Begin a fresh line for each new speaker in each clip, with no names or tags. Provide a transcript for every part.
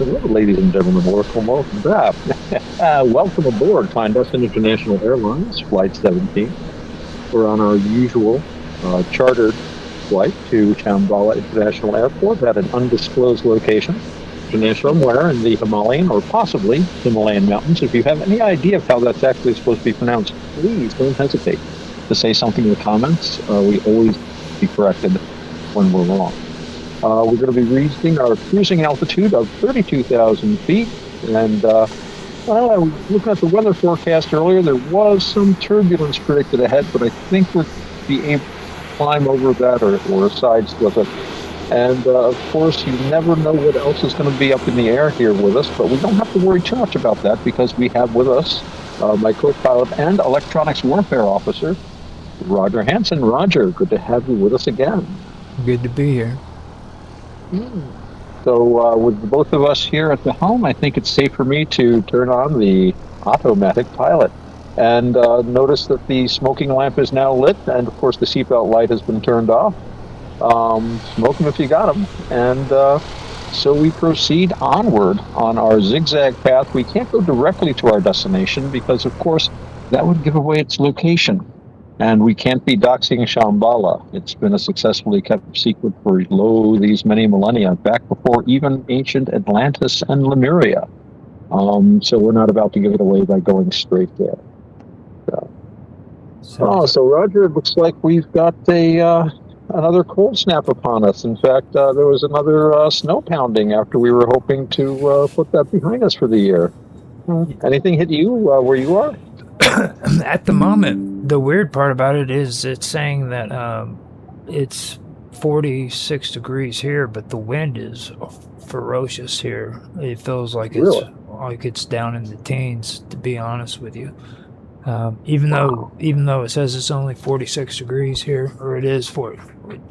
Hello, ladies and gentlemen. Welcome back. Welcome aboard Clandestine International Airlines, Flight 17. We're on our usual chartered flight to Shambhala International Airport at an undisclosed location, somewhere in the Himalayan or possibly Himalayan mountains. If you have any idea of how that's actually supposed to be pronounced, please don't hesitate to say something in the comments. We always be corrected when we're wrong. We're going to be reaching our cruising altitude of 32,000 feet. And looking at the weather forecast earlier, there was some turbulence predicted ahead, but I think we'll be able to climb over that or sidestep it. And of course, you never know what else is going to be up in the air here with us, but we don't have to worry too much about that because we have with us my co-pilot and electronics warfare officer, Roger Hansen. Roger, good to have you with us again.
Good to be here.
So with both of us here at the helm, I think it's safe for me to turn on the Otto Matic pilot and notice that the smoking lamp is now lit, and of course the seatbelt light has been turned off. Smoke them if you got them. And so we proceed onward on our zigzag path. We can't go directly to our destination because, of course, that would give away its location. And we can't be doxing Shambhala. It's been a successfully kept secret for these many millennia, back before even ancient Atlantis and Lemuria. So we're not about to give it away by going straight there. So Roger, it looks like we've got another cold snap upon us. In fact, there was another snow pounding after we were hoping to put that behind us for the year. Anything hit you where you are?
At the moment, the weird part about it is it's saying that it's 46 degrees here, but the wind is ferocious here. It feels like it's down in the teens, to be honest with you. Even though it says it's only 46 degrees here, or it is 40,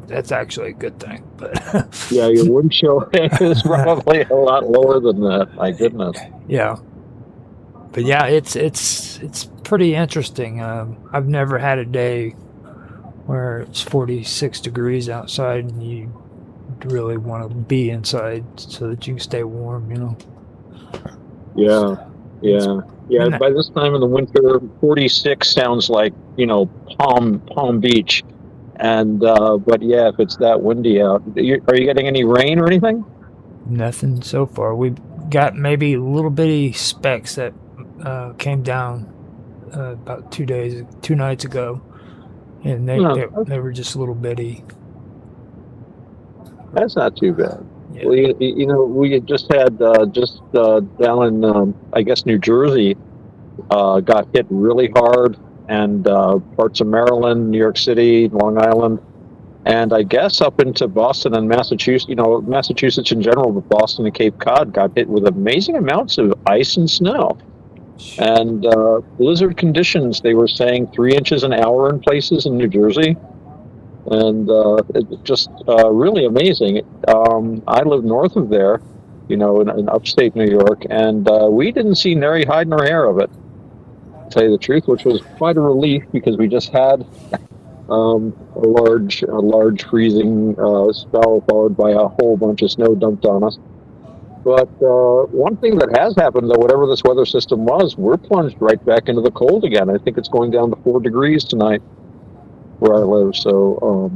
that's actually a good thing. But
yeah, your wind chill is probably a lot lower than that. My goodness.
Yeah. But yeah, it's pretty interesting. I've never had a day where it's 46 degrees outside and you really want to be inside so that you can stay warm, you know.
Yeah. By this time in the winter, 46 sounds like, Palm Beach. And but yeah, if it's that windy out, are you getting any rain or anything?
Nothing so far. We've got maybe little bitty specks that came down about 2 nights ago, and they were just a little bitty.
That's not too bad.
Yeah.
Well, we just had down in I guess New Jersey got hit really hard, and parts of Maryland, New York City, Long Island, and I guess up into Boston and Massachusetts. Massachusetts in general, but Boston and Cape Cod got hit with amazing amounts of ice and snow. And blizzard conditions, they were saying 3 inches an hour in places in New Jersey. And it's just really amazing. I live north of there, in upstate New York, and we didn't see nary hide nor hair of it, to tell you the truth, which was quite a relief because we just had a large freezing spell followed by a whole bunch of snow dumped on us. But one thing that has happened, though, whatever this weather system was, we're plunged right back into the cold again. I think it's going down to 4 degrees tonight where I live. So,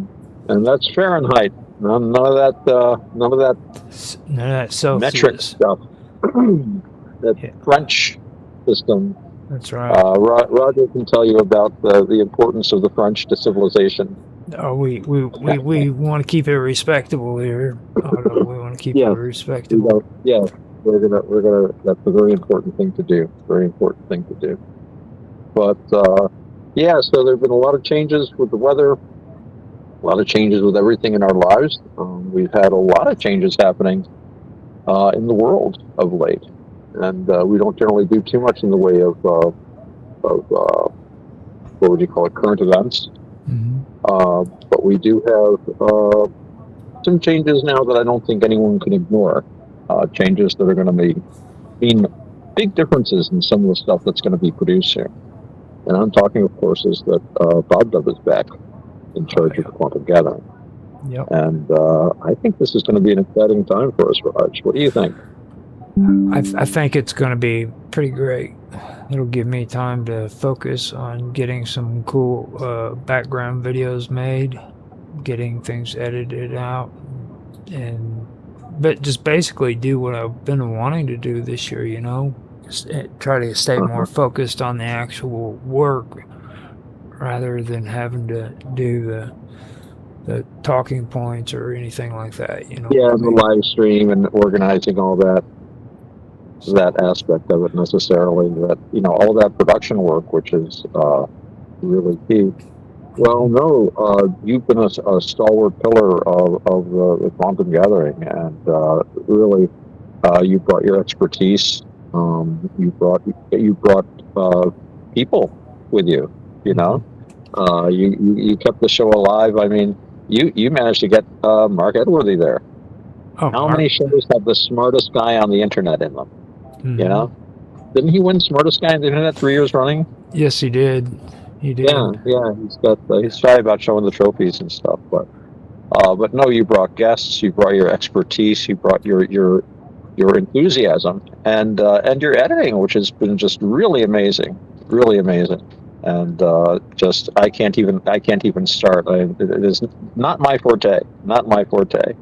and that's Fahrenheit. None of that
Celsius
metric stuff. That French system.
That's right.
Roger can tell you about the importance of the French to civilization.
Oh, we want to keep it respectable here. We want to keep it respectable.
We're gonna. That's a very important thing to do. But so there've been a lot of changes with the weather, a lot of changes with everything in our lives. We've had a lot of changes happening in the world of late, and we don't generally do too much in the way of what would you call it, current events.
Mm-hmm.
But we do have some changes now that I don't think anyone can ignore. Changes that are going to mean big differences in some of the stuff that's going to be produced here. And I'm talking, of course, is that Bob Dub is back in charge of quantum gathering.
Yep.
And I think this is going to be an exciting time for us, Raj. What do you think?
I think it's going to be pretty great. It'll give me time to focus on getting some cool background videos made, getting things edited out, and but just basically do what I've been wanting to do this year. Try to stay more
Uh-huh.
focused on the actual work rather than having to do the talking points or anything like that. You know what
Yeah,
I
the
mean?
live stream and organizing all that
So
aspect of it necessarily. That all that production work, which is really key. Well, no, you've been a stalwart pillar of the quantum gathering, and really, you brought your expertise. You brought uh, people with you. You
mhm.
know, you kept the show alive. I mean, you managed to get Mark Edworthy there.
Oh,
How
Mark.
many shows have the smartest guy on the internet in them? You
Hmm.
know, didn't he win smartest guy on the internet 3 years running?
Yes, he did. He
Yeah,
did.
yeah. He's shy about showing the trophies and stuff, but no, you brought guests, you brought your expertise, you brought your enthusiasm, and your editing, which has been just really amazing. And just I can't even start. It is not my forte, not my forte.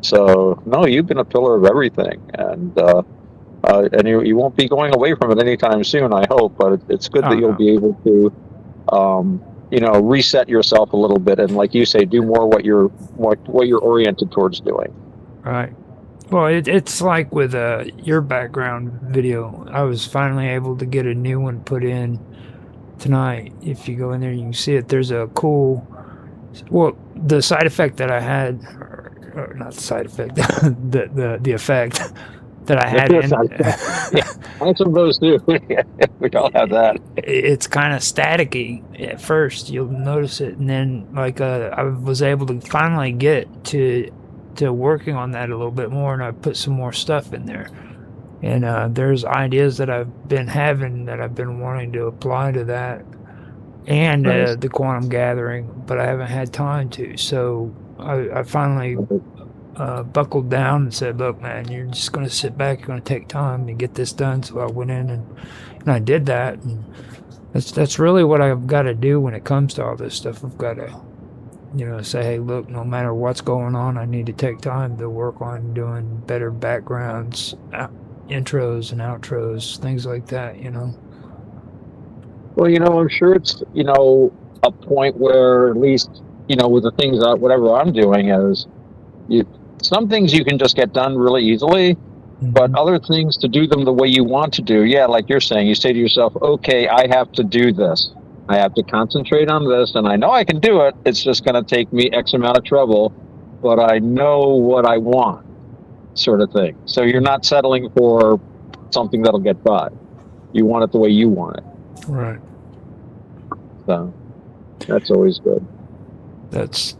So no, you've been a pillar of everything, and you won't be going away from it anytime soon, I hope. But it's good that
Oh
you'll
no.
be able to reset yourself a little bit, and like you say, do more what you're oriented towards doing.
Right. Well, it's like with your background video. I was finally able to get a new one put in tonight. If you go in there, you can see it. There's a cool. Well, the side effect that I had, or not the side effect, the effect that I had
Yes,
in.
yeah, I have some of those too. We all have that.
It's kind of staticky at first. You'll notice it, and then like I was able to finally get to working on that a little bit more, and I put some more stuff in there. And there's ideas that I've been having that I've been wanting to apply to that and
Nice.
the quantum gathering, but I haven't had time to. So I finally buckled down and said, "Look, man, you're just going to sit back. You're going to take time and get this done." So I went in and I did that, and that's really what I've got to do when it comes to all this stuff. I've got to say, hey, look, no matter what's going on, I need to take time to work on doing better backgrounds, intros and outros, things like that.
Well, I'm sure it's a point where at least with the things that whatever I'm doing is you some things you can just get done really easily, but
Hmm.
other things to do them the way you want to do. Yeah, like you're saying, you say to yourself, okay, I have to do this. I have to concentrate on this, and I know I can do it. It's just going to take me X amount of trouble, but I know what I want, sort of thing. So you're not settling for something that'll get by. You want it the way you want it.
Right.
So that's always good.
It's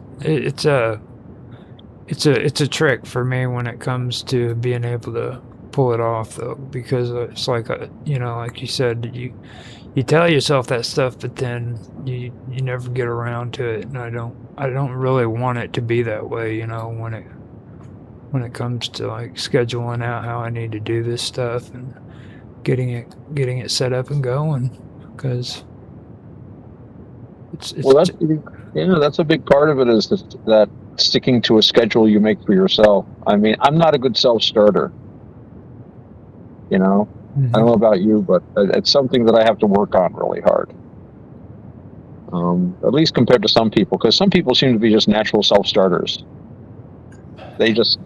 a trick for me when it comes to being able to pull it off though, because it's like like you said, you tell yourself that stuff, but then you never get around to it, and I don't really want it to be that way, when it comes to like scheduling out how I need to do this stuff and getting it set up and going, because it's
Well, that's a big part of it is that sticking to a schedule you make for yourself. I mean, I'm not a good self starter. You know, I don't
Mhm.
know about you, but it's something that I have to work on really hard. At least compared to some people, because some people seem to be just natural self starters. They just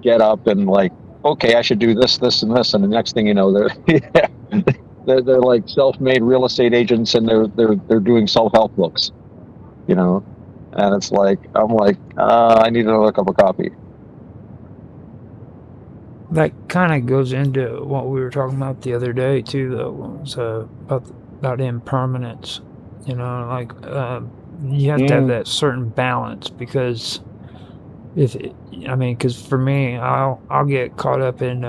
get up and like, okay, I should do this, this, and this, and the next thing you know, they're like self made real estate agents, and they're doing self help books. You know, and it's like I'm like, I need another cup of coffee.
That kind of goes into what we were talking about the other day too, though. Was about impermanence. Like you have to have
Mm,
that certain balance, because if I mean, because for me, I'll get caught up in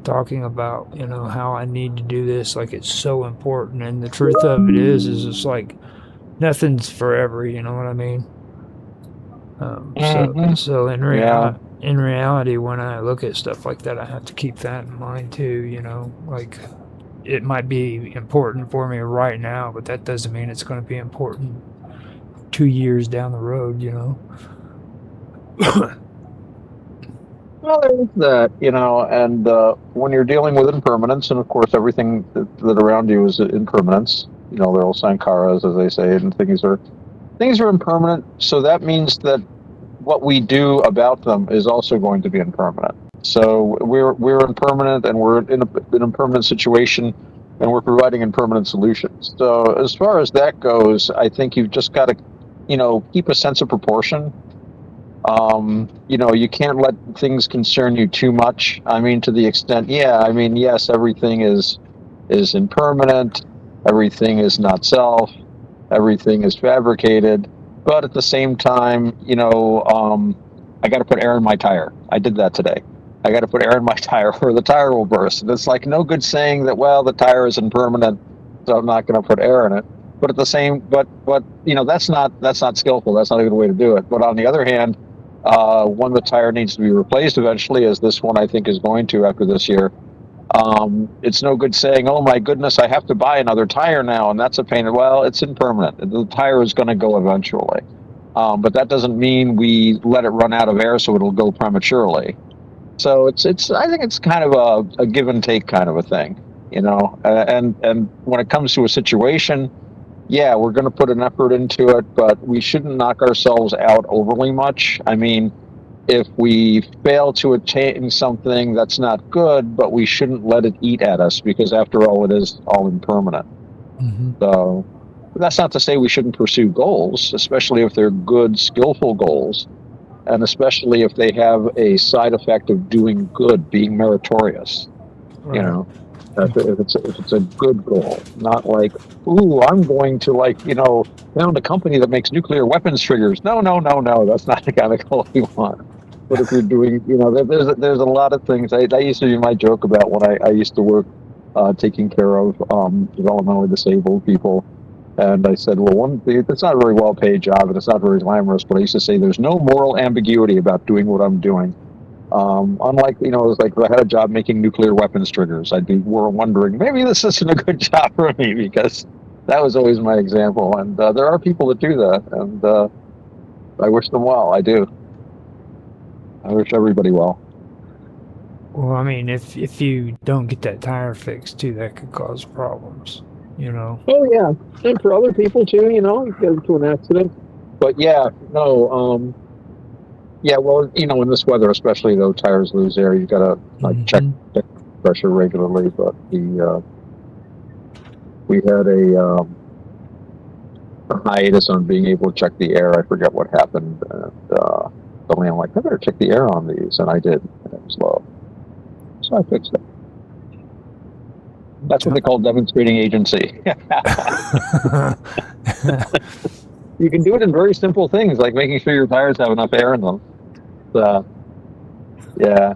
talking about how I need to do this, like it's so important, and the truth of it is it's like nothing's forever. You know what I mean? So
hmm
so in
Yeah.
in reality, when I look at stuff like that, I have to keep that in mind too. Like it might be important for me right now, but that doesn't mean it's going to be important 2 years down the road.
Well, there's that, and when you're dealing with impermanence, and of course everything that around you is impermanence. They're all sankharas, as they say, and things are impermanent. So that means that what we do about them is also going to be impermanent. So we're impermanent, and we're in an impermanent situation, and we're providing impermanent solutions. So as far as that goes, I think you've just got to, keep a sense of proportion. You can't let things concern you too much. I mean, to the extent, yes, everything is impermanent, everything is not self, everything is fabricated, but at the same time, I got to put air in my tire. I did that today. I got to put air in my tire, or the tire will burst. And it's like no good saying that. Well, the tire is impermanent, so I'm not going to put air in it. But at the same, but that's not skillful. That's not a good way to do it. But on the other hand, when the tire needs to be replaced eventually, as this one I think is going to after this year, it's no good saying, "Oh my goodness, I have to buy another tire now," and that's a pain. Well, it's impermanent. The tire is going to go eventually, but that doesn't mean we let it run out of air so it'll go prematurely. So it's. I think it's kind of a give and take kind of a thing, And when it comes to a situation, yeah, we're going to put an effort into it, but we shouldn't knock ourselves out overly much. I mean, if we fail to attain something, that's not good, but we shouldn't let it eat at us, because after all, it is all impermanent.
Mm-hmm.
So that's not to say we shouldn't pursue goals, especially if they're good, skillful goals, and especially if they have a side effect of doing good, being meritorious.
Right.
If it's a good goal, not like, ooh, I'm going to found a company that makes nuclear weapons triggers. No, that's not the kind of goal you want. But if you're doing, there's a lot of things. That used to be my joke about when I used to work taking care of developmentally disabled people. And I said, well, it's not a very well-paid job, and it's not very glamorous, but I used to say there's no moral ambiguity about doing what I'm doing. Unlike, it was like if I had a job making nuclear weapons triggers, I'd be wondering, maybe this isn't a good job for me, because that was always my example. And there are people that do that, and I wish them well. I do. I wish everybody well.
Well, I mean, if you don't get that tire fixed too, that could cause problems.
Oh, yeah. And for other people too, you get into an accident. But yeah, no, yeah, well, in this weather, especially though, tires lose air. You got to check pressure regularly. But we had a hiatus on being able to check the air. I forget what happened. And suddenly I'm like, I better check the air on these, and I did. And it was low, so I fixed it. That's what they call demonstrating agency. You can do it in very simple things, like making sure your tires have enough air in them. Yeah.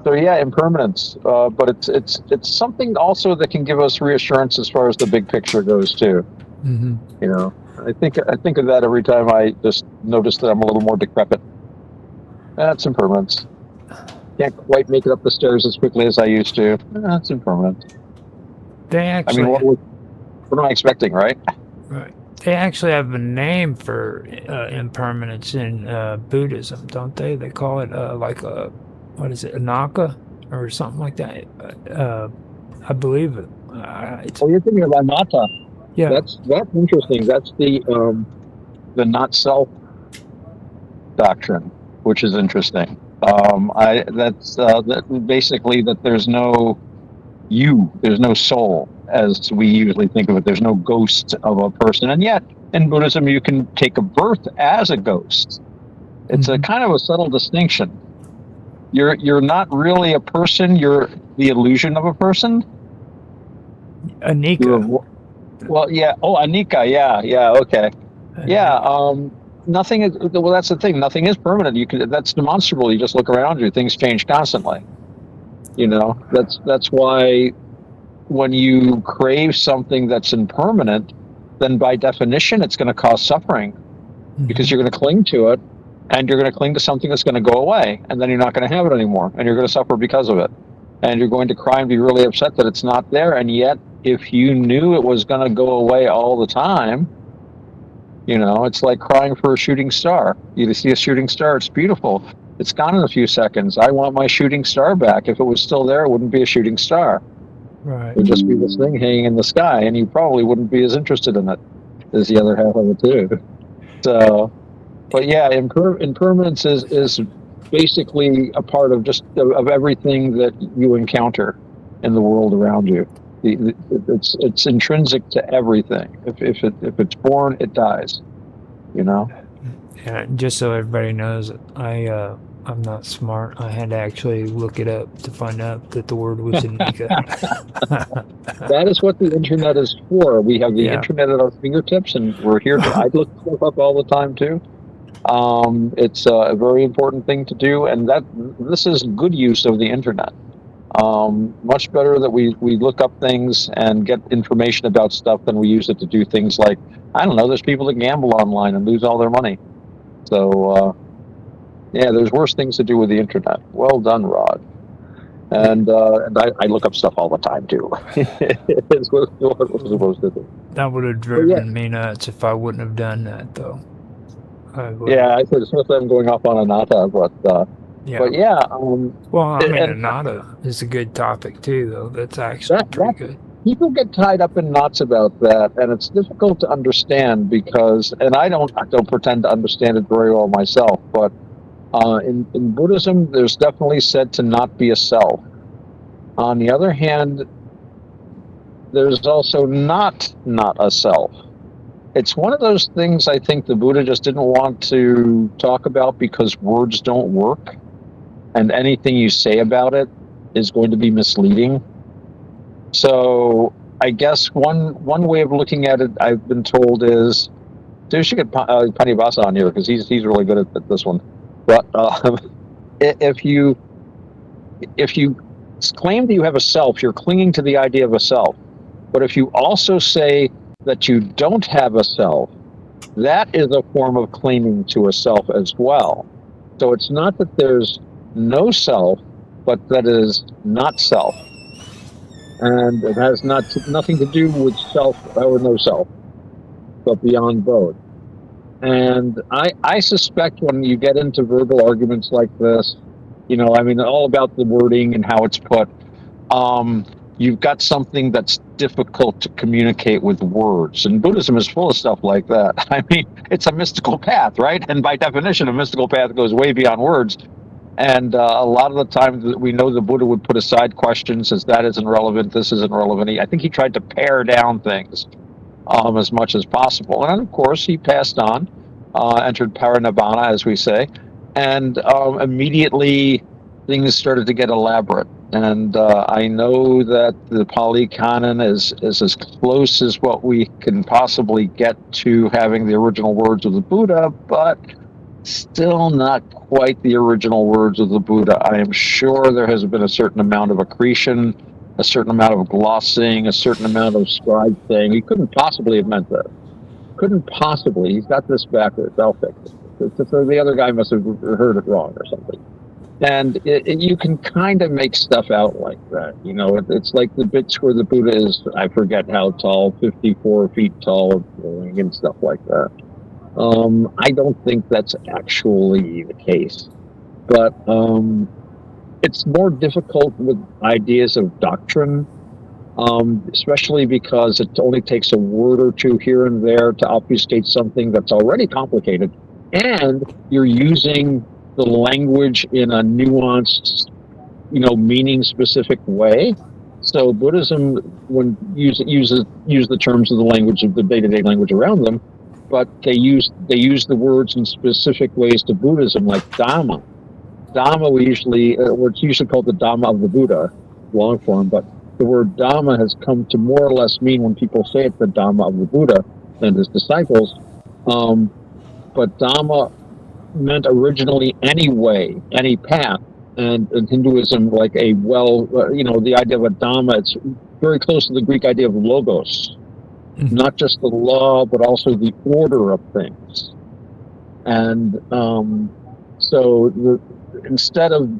So yeah, impermanence, but it's something also that can give us reassurance as far as the big picture goes too.
Mm-hmm.
I think of that every time I just notice that I'm a little more decrepit. That's impermanence. Can't quite make it up the stairs as quickly as I used to. That's impermanent.
They actually.
I mean, what am I expecting, right?
Right. They actually have a name for impermanence in Buddhism, don't they? They call it what is it, Anaka or something like that. I believe it.
You're thinking of anatta.
Yeah.
That's interesting. That's the not self doctrine, which is interesting. That's basically that there's no you, there's no soul, as we usually think of it. There's no ghost of a person, and yet in Buddhism you can take a birth as a ghost. It's a kind of a subtle distinction. You're not really a person. You're the illusion of a person.
Anika.
Well, yeah. Oh, Anika. Yeah. Okay. Yeah. Nothing is. Well, that's the thing. Nothing is permanent. That's demonstrable. You just look around you. Things change constantly. That's why when you crave something that's impermanent, then by definition it's going to cause suffering, because you're going to cling to it, and you're going to cling to something that's going to go away, and then you're not going to have it anymore, and you're going to suffer because of it, and you're going to cry and be really upset that it's not there. And yet, if you knew it was going to go away all the time, it's like crying for a shooting star. You see a shooting star, it's beautiful. It's gone in a few seconds. I want my shooting star back. If it was still there, it wouldn't be a shooting star.
Right.
It would just be this thing hanging in the sky, and you probably wouldn't be as interested in it as the other half of it too. So, but yeah, impermanence is basically a part of of everything that you encounter in the world around you. It's intrinsic to everything. If it's born, it dies.
Yeah, just so everybody knows, I'm not smart. I had to actually look it up to find out that the word was Anika.
That is what the internet is for. We have the internet at our fingertips, and we're here. I look stuff up all the time too. It's a very important thing to do, and this is good use of the internet. Much better that we look up things and get information about stuff than we use it to do things like, I don't know, there's people that gamble online and lose all their money. So, there's worse things to do with the internet. Well done, Rod. And I look up stuff all the time too. It's what we're supposed to do.
That would have driven me nuts if I wouldn't have done that, though.
I said it's not that I'm going off on Anatta, but yeah.
Well, I mean, Anatta is a good topic too, though. That's actually pretty good.
People get tied up in knots about that, and it's difficult to understand because, and I don't pretend to understand it very well myself, but in Buddhism, there's definitely said to not be a self. On the other hand, there's also not a self. It's one of those things I think the Buddha just didn't want to talk about because words don't work, and anything you say about it is going to be misleading. So I guess one way of looking at it, I've been told, is, we should get Panibasa on here because he's really good at this one. But if you claim that you have a self, you're clinging to the idea of a self. But if you also say that you don't have a self, that is a form of claiming to a self as well. So it's not that there's no self, but that is not self. And it has nothing to do with self or no self, but beyond both. And I suspect when you get into verbal arguments like this, all about the wording and how it's put, you've got something that's difficult to communicate with words. And Buddhism is full of stuff like that. I mean, it's a mystical path, right? And by definition, a mystical path goes way beyond words. And a lot of the times we know the Buddha would put aside questions as that isn't relevant, this isn't relevant. I think he tried to pare down things as much as possible. And of course, he passed on, entered parinibbana, as we say, and immediately things started to get elaborate. And I know that the Pali Canon is as close as what we can possibly get to having the original words of the Buddha, but still not quite the original words of the Buddha. I am sure there has been a certain amount of accretion, a certain amount of glossing, a certain amount of scribe saying, he couldn't possibly have meant that. Couldn't possibly. He's got this backwards. I'll fix it. So the other guy must have heard it wrong or something. And you can kind of make stuff out like that. It's like the bits where the Buddha is, I forget how tall, 54 feet tall, and stuff like that. I don't think that's actually the case. But it's more difficult with ideas of doctrine, especially because it only takes a word or two here and there to obfuscate something that's already complicated. And you're using the language in a nuanced, meaning-specific way. So Buddhism, when use the terms of the language of the day-to-day language around them, but they use the words in specific ways to Buddhism, like Dhamma. Dhamma it's usually called the Dhamma of the Buddha, long form, but the word Dhamma has come to more or less mean, when people say it's the Dhamma of the Buddha and his disciples, but Dhamma meant originally any way, any path, and in Hinduism, like the idea of a Dhamma, it's very close to the Greek idea of logos. Not just the law, but also the order of things. And Instead of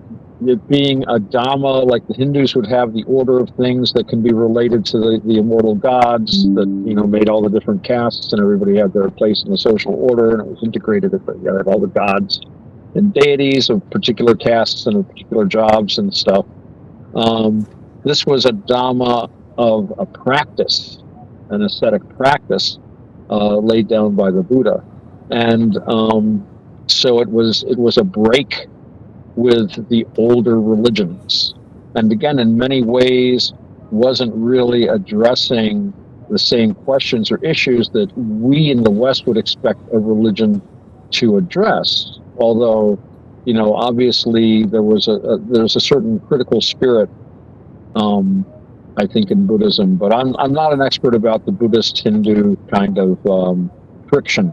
it being a dhamma, like the Hindus would have the order of things that can be related to the immortal gods that, made all the different castes and everybody had their place in the social order, and it was integrated. You had all the gods and deities of particular castes and of particular jobs and stuff. This was a dhamma of a practice, an ascetic practice laid down by the Buddha, and so it was a break with the older religions, and again, in many ways, wasn't really addressing the same questions or issues that we in the West would expect a religion to address. Although, obviously there's a certain critical spirit, I think, in Buddhism, but I'm not an expert about the Buddhist Hindu kind of friction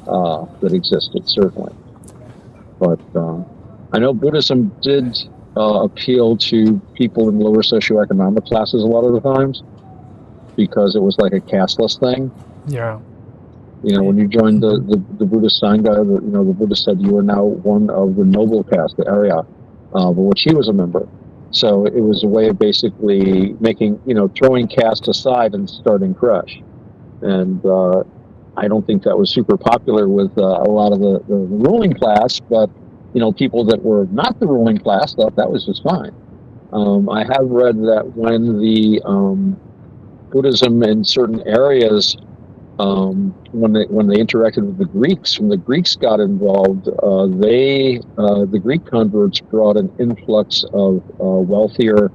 that existed, certainly, but. I know Buddhism did appeal to people in lower socioeconomic classes a lot of the times because it was like a casteless thing.
Yeah.
When you joined the Buddhist Sangha, the Buddha said you are now one of the noble caste, the Arya, of which he was a member. So it was a way of basically making, throwing caste aside and starting fresh. And I don't think that was super popular with a lot of the ruling class, but people that were not the ruling class thought that was just fine. I have read that when the Buddhism in certain areas, when they interacted with the Greeks, when the Greeks got involved, the Greek converts brought an influx of wealthier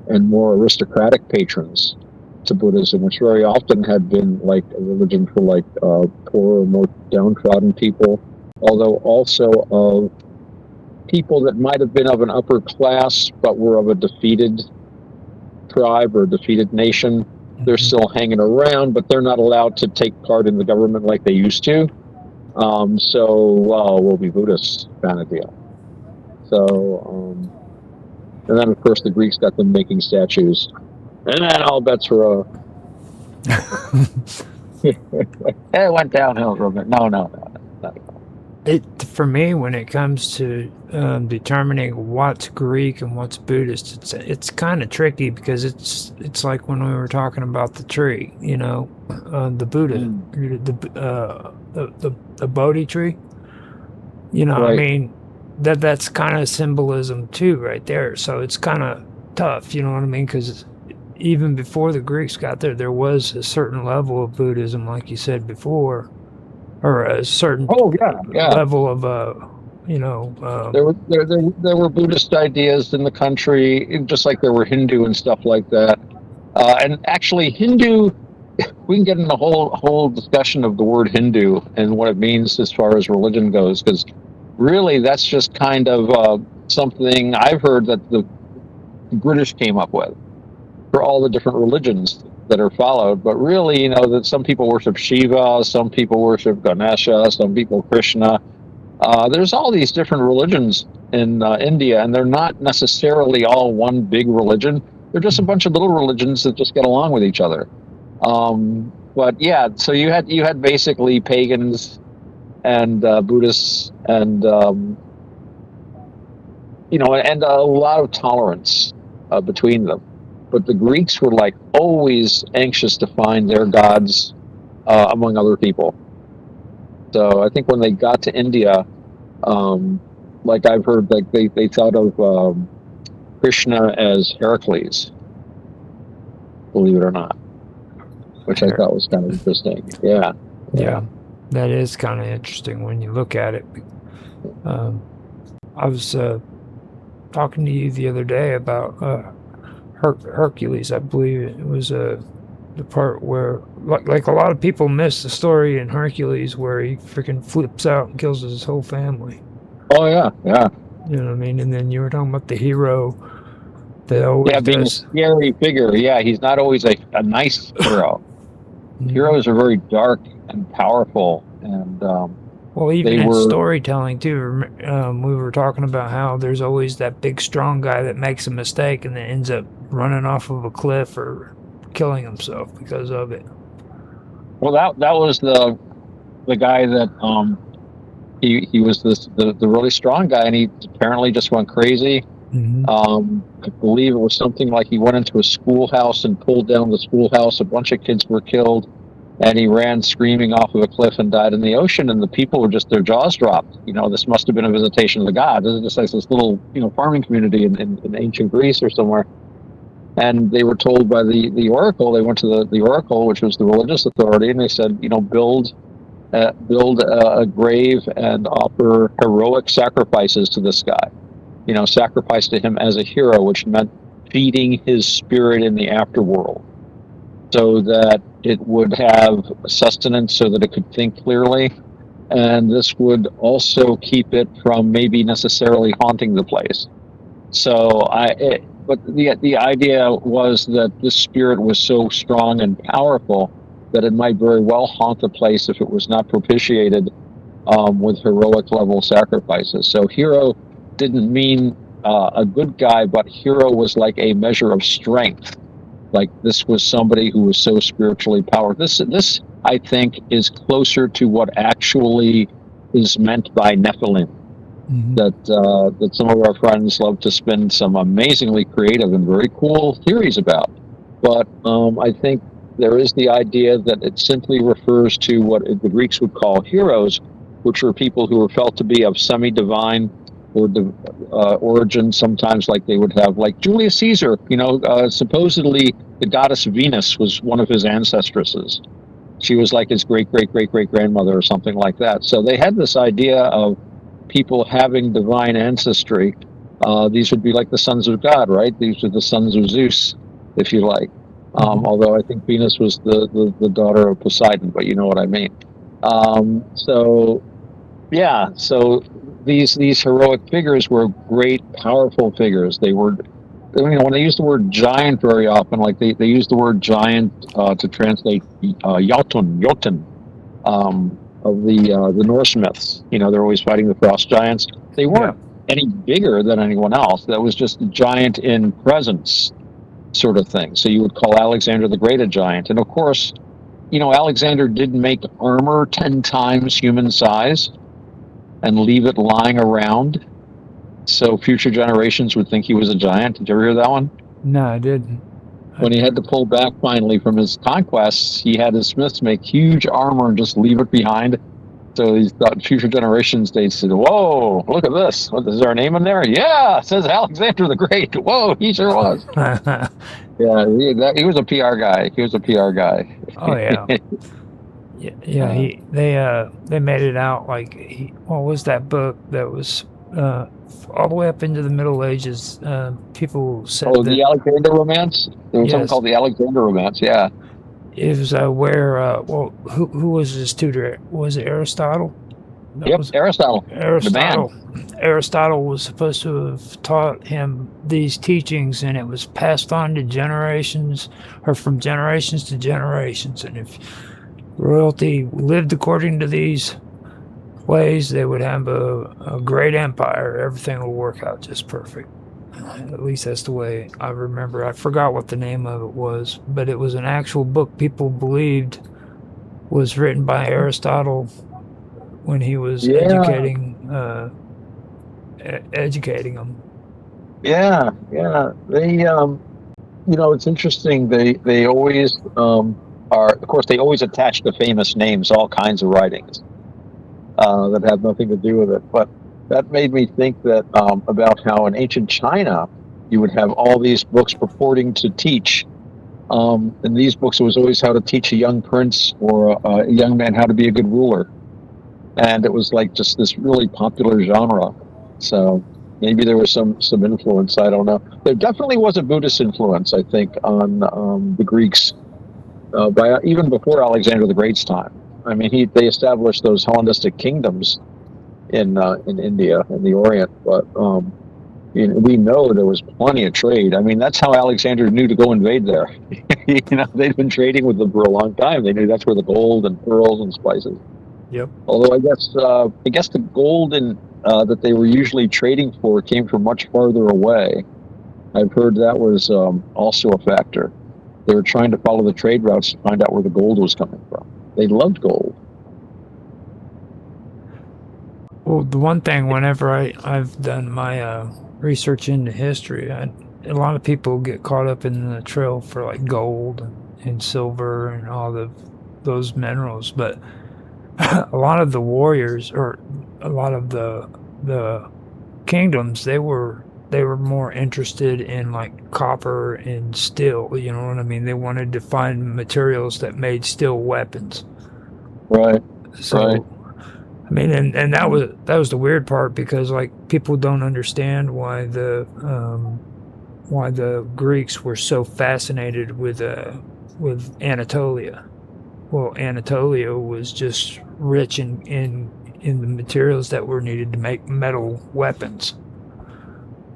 and more aristocratic patrons to Buddhism, which very often had been like a religion for like poorer, more downtrodden people, although also of people that might have been of an upper class but were of a defeated tribe or defeated nation. They're still hanging around, but they're not allowed to take part in the government like they used to. We'll be Buddhists kind of deal. And then of course the Greeks got them making statues, and then all bets were off. It went downhill from it. No.
For me, when it comes to determining what's Greek and what's Buddhist, it's kind of tricky because it's like when we were talking about the tree, the Buddha, the Bodhi tree. Right. I mean, that's kind of symbolism too, right there. So it's kind of tough, you know what I mean? Because even before the Greeks got there was a certain level of Buddhism, like you said before. Or a certain level of, there
were Buddhist ideas in the country, just like there were Hindu and stuff like that. And actually, Hindu, we can get in a whole discussion of the word Hindu and what it means as far as religion goes, because really that's just kind of something I've heard that the British came up with for all the different religions that are followed, but really, that some people worship Shiva, some people worship Ganesha, some people Krishna. There's all these different religions in India, and they're not necessarily all one big religion. They're just a bunch of little religions that just get along with each other. But yeah, so you had basically pagans and Buddhists and and a lot of tolerance between them. But the Greeks were like always anxious to find their gods among other people. So I think when they got to India, like I've heard, like they thought of Krishna as Heracles, believe it or not, which I thought was kind of interesting. Yeah,
that is kind of interesting when you look at it. I was talking to you the other day about Hercules. I believe it was the part where, like a lot of people miss the story in Hercules where he freaking flips out and kills his whole family.
Oh yeah.
You know what I mean? And then you were talking about the hero that always
being a scary figure. Yeah, he's not always a nice hero. Heroes are very dark and powerful, and
well, even in storytelling too, we were talking about how there's always that big strong guy that makes a mistake and then ends up running off of a cliff or killing himself because of it.
Well, that was the guy that he was the really strong guy, and he apparently just went crazy.
Mm-hmm.
I believe it was something like he went into a schoolhouse and pulled down the schoolhouse. A bunch of kids were killed, and he ran screaming off of a cliff and died in the ocean. And the people were just, their jaws dropped. This must have been a visitation of the god. This is just like this little, farming community in ancient Greece or somewhere. And they were told by the oracle. They went to the oracle, which was the religious authority, and they said, build a grave and offer heroic sacrifices to this guy. Sacrifice to him as a hero, which meant feeding his spirit in the afterworld, so that it would have sustenance, so that it could think clearly, and this would also keep it from maybe necessarily haunting the place. But the idea was that this spirit was so strong and powerful that it might very well haunt the place if it was not propitiated with heroic level sacrifices. So hero didn't mean a good guy, but hero was like a measure of strength. Like this was somebody who was so spiritually powerful. This I think is closer to what actually is meant by Nephilim.
Mm-hmm.
That some of our friends love to spin some amazingly creative and very cool theories about. But I think there is the idea that it simply refers to what the Greeks would call heroes, which were people who were felt to be of semi-divine or origin. Sometimes, like they would have, like Julius Caesar. Supposedly the goddess Venus was one of his ancestresses. She was like his great grandmother or something like that. So they had this idea of people having divine ancestry. These would be like the sons of God, right? These are the sons of Zeus, if you like. Although I think Venus was the daughter of Poseidon, but you know what I mean. So these heroic figures were great, powerful figures. They were, when they use the word giant very often, like they use the word giant to translate Jotun. Of the Norse myths. They're always fighting the frost giants. They weren't any bigger than anyone else. That was just a giant in presence sort of thing. So you would call Alexander the Great a giant. And of course, Alexander did make armor 10 times human size and leave it lying around, so future generations would think he was a giant. Did you ever hear that one?
No, I didn't.
When he had to pull back finally from his conquests, he had his smiths make huge armor and just leave it behind. So he thought future generations, they said, "Whoa, look at this. Is there a name in there?" Yeah, it says Alexander the Great. Whoa, he sure was. Yeah, he was a PR guy. He was a PR guy.
Oh yeah. They made it out like what was that book that was all the way up into the Middle Ages? People said
the Alexander Romance. There was something called the Alexander Romance. Yeah,
it was who was his tutor? Was it Aristotle?
Aristotle.
Aristotle was supposed to have taught him these teachings, and it was passed on to generations, or from generations to generations. And if royalty lived according to these ways, they would have a great empire. Everything will work out just perfect. At least that's the way I remember. I forgot what the name of it was, but it was an actual book people believed was written by Aristotle when he was educating them.
Yeah. They, it's interesting. They always are. Of course, they always attach to famous names all kinds of writings that have nothing to do with it. But that made me think that about how in ancient China you would have all these books purporting to teach. In these books, it was always how to teach a young prince or a young man how to be a good ruler. And it was like just this really popular genre. So maybe there was some influence. I don't know. There definitely was a Buddhist influence, I think, on the Greeks by even before Alexander the Great's time. I mean, they established those Hellenistic kingdoms in India and the Orient, but we know there was plenty of trade. I mean, that's how Alexander knew to go invade there. They'd been trading with them for a long time. They knew that's where the gold and pearls and spices.
Yep.
Although I guess the gold that they were usually trading for came from much farther away. I've heard that was also a factor. They were trying to follow the trade routes to find out where the gold was coming from. They loved gold.
Well, the one thing, whenever I've done my research into history, a lot of people get caught up in the trail for like gold and silver and all those minerals, but a lot of the warriors or a lot of the kingdoms, they were more interested in like copper and steel. You know what I mean? They wanted to find materials that made steel weapons.
Right, right.
So I mean, and that was the weird part because like people don't understand why the Greeks were so fascinated with Anatolia. Well, Anatolia was just rich in the materials that were needed to make metal weapons.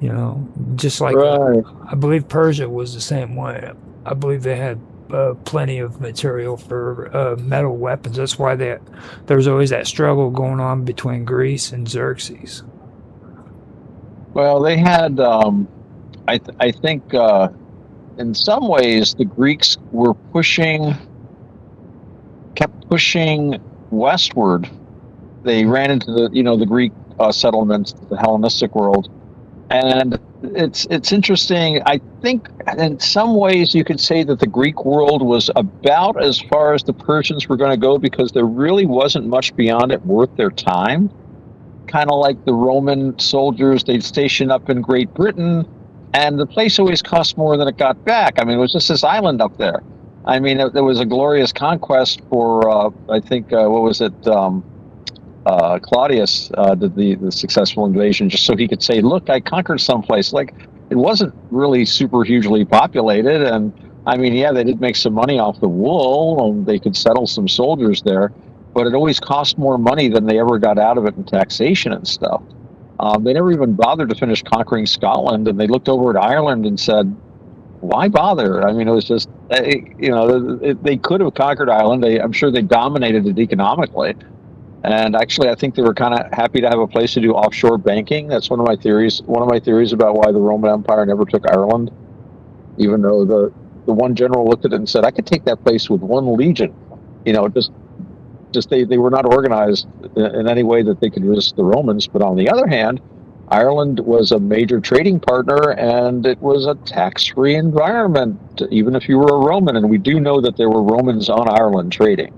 You know, just like
Right.
I believe Persia was the same way. I believe they had plenty of material for metal weapons. That's why there was always that struggle going on between Greece and Xerxes.
Well, they had. I think in some ways the Greeks were kept pushing westward. They ran into the Greek settlements, the Hellenistic world, and it's interesting. I think in some ways you could say that the Greek world was about as far as the Persians were going to go because there really wasn't much beyond it worth their time. Kind of like the Roman soldiers, they'd station up in Great Britain, and the place always cost more than it got back. I mean, it was just this island up there. I mean, there was a glorious conquest for, I think, what was it? Claudius did the successful invasion just so he could say, "Look, I conquered someplace." Like it wasn't really super hugely populated, and I mean, yeah, they did make some money off the wool, and they could settle some soldiers there, but it always cost more money than they ever got out of it in taxation and stuff. They never even bothered to finish conquering Scotland, and they looked over at Ireland and said, "Why bother?" I mean, it was just, they could have conquered Ireland. I'm sure they dominated it economically. And actually, I think they were kind of happy to have a place to do offshore banking. That's one of my theories. One of my theories about why the Roman Empire never took Ireland, even though the one general looked at it and said, "I could take that place with one legion." Just they were not organized in any way that they could resist the Romans. But on the other hand, Ireland was a major trading partner, and it was a tax-free environment, even if you were a Roman. And we do know that there were Romans on Ireland trading.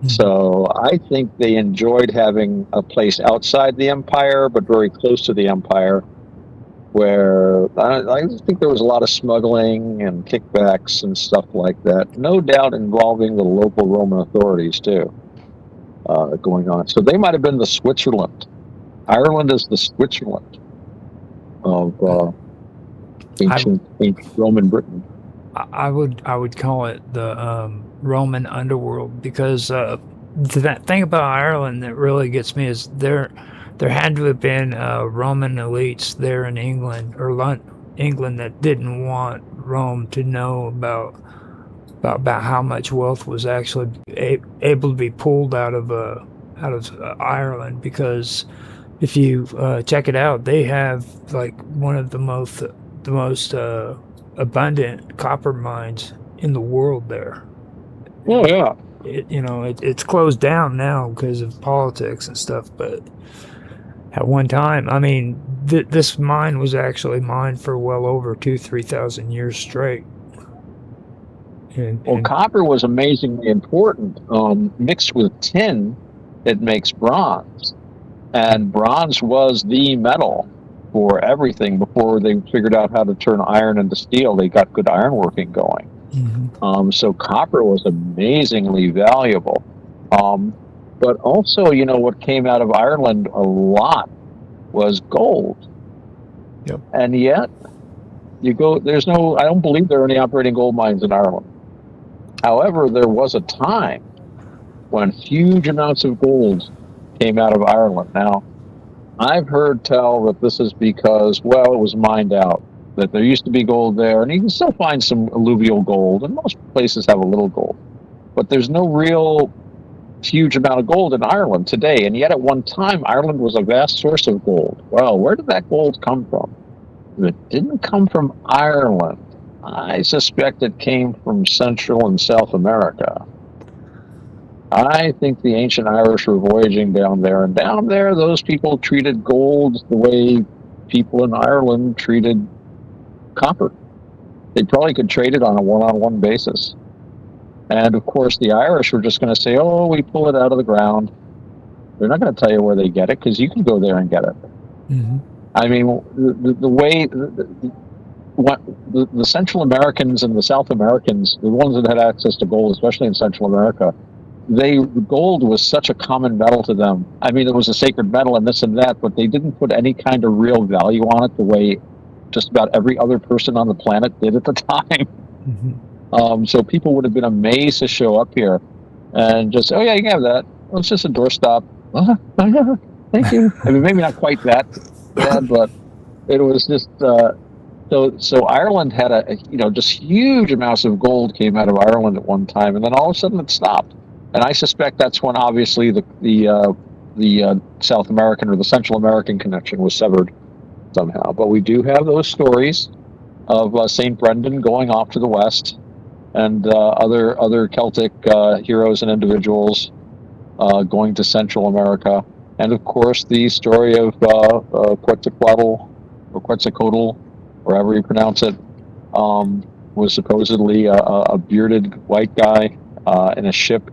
So I think they enjoyed having a place outside the empire, but very close to the empire, where I think there was a lot of smuggling and kickbacks and stuff like that. No doubt involving the local Roman authorities too, going on. So they might have been the Switzerland. Ireland is the Switzerland of ancient Roman Britain.
I would call it the Roman underworld because that thing about Ireland that really gets me is there had to have been Roman elites there in England or England that didn't want Rome to know about how much wealth was actually able to be pulled out of Ireland because if you check it out, they have like one of the most abundant copper mines in the world there.
Oh yeah.
It's closed down now because of politics and stuff, but at one time, I mean, this mine was actually mined for well over 3,000 years straight.
Well, copper was amazingly important. Mixed with tin, it makes bronze, and bronze was the metal for everything. Before they figured out how to turn iron into steel, they got good ironworking going. So copper was amazingly valuable. But also, what came out of Ireland a lot was gold.
Yep.
And yet, I don't believe there are any operating gold mines in Ireland. However, there was a time when huge amounts of gold came out of Ireland. Now, I've heard tell that this is because, well, it was mined out, that there used to be gold there, and you can still find some alluvial gold, and most places have a little gold. But there's no real huge amount of gold in Ireland today, and yet at one time, Ireland was a vast source of gold. Well, where did that gold come from? It didn't come from Ireland. I suspect it came from Central and South America. I think the ancient Irish were voyaging down there, and down there, those people treated gold the way people in Ireland treated copper. They probably could trade it on a one-on-one basis. And of course, the Irish were just going to say, "Oh, we pull it out of the ground." They're not going to tell you where they get it because you can go there and get it.
Mm-hmm.
I mean, the way the Central Americans and the South Americans, the ones that had access to gold, especially in Central America, gold was such a common metal to them. I mean, it was a sacred metal and this and that, but they didn't put any kind of real value on it the way just about every other person on the planet did at the time.
Mm-hmm.
So people would have been amazed to show up here and just, oh yeah, you can have that. Well, it's just a doorstop. Oh, yeah, thank you. I mean, maybe not quite that bad, but it was just so Ireland had just huge amounts of gold came out of Ireland at one time, and then all of a sudden it stopped. And I suspect that's when obviously the South American or the Central American connection was severed somehow. But we do have those stories of Saint Brendan going off to the west, and other Celtic heroes and individuals going to Central America, and of course the story of Quetzalcoatl or Quetzalcoatl, wherever you pronounce it, was supposedly a bearded white guy in a ship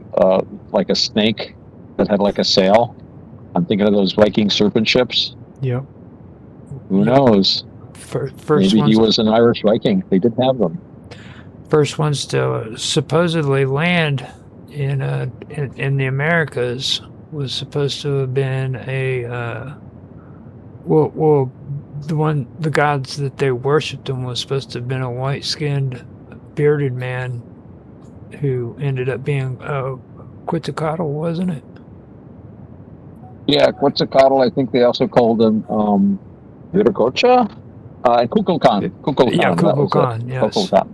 like a snake that had like a sail. I'm thinking of those Viking serpent ships.
Yep.
Who knows? Maybe he was an Irish Viking. They did have them.
First ones to supposedly land in the Americas was supposed to have been the gods that they worshipped them was supposed to have been a white-skinned, bearded man who ended up being Quetzalcoatl, wasn't it?
Yeah, Quetzalcoatl. I think they also called him Viracocha and Kukulkan. Kukulkan.
Yeah, Kukulkan. Yes.
Kukulkan.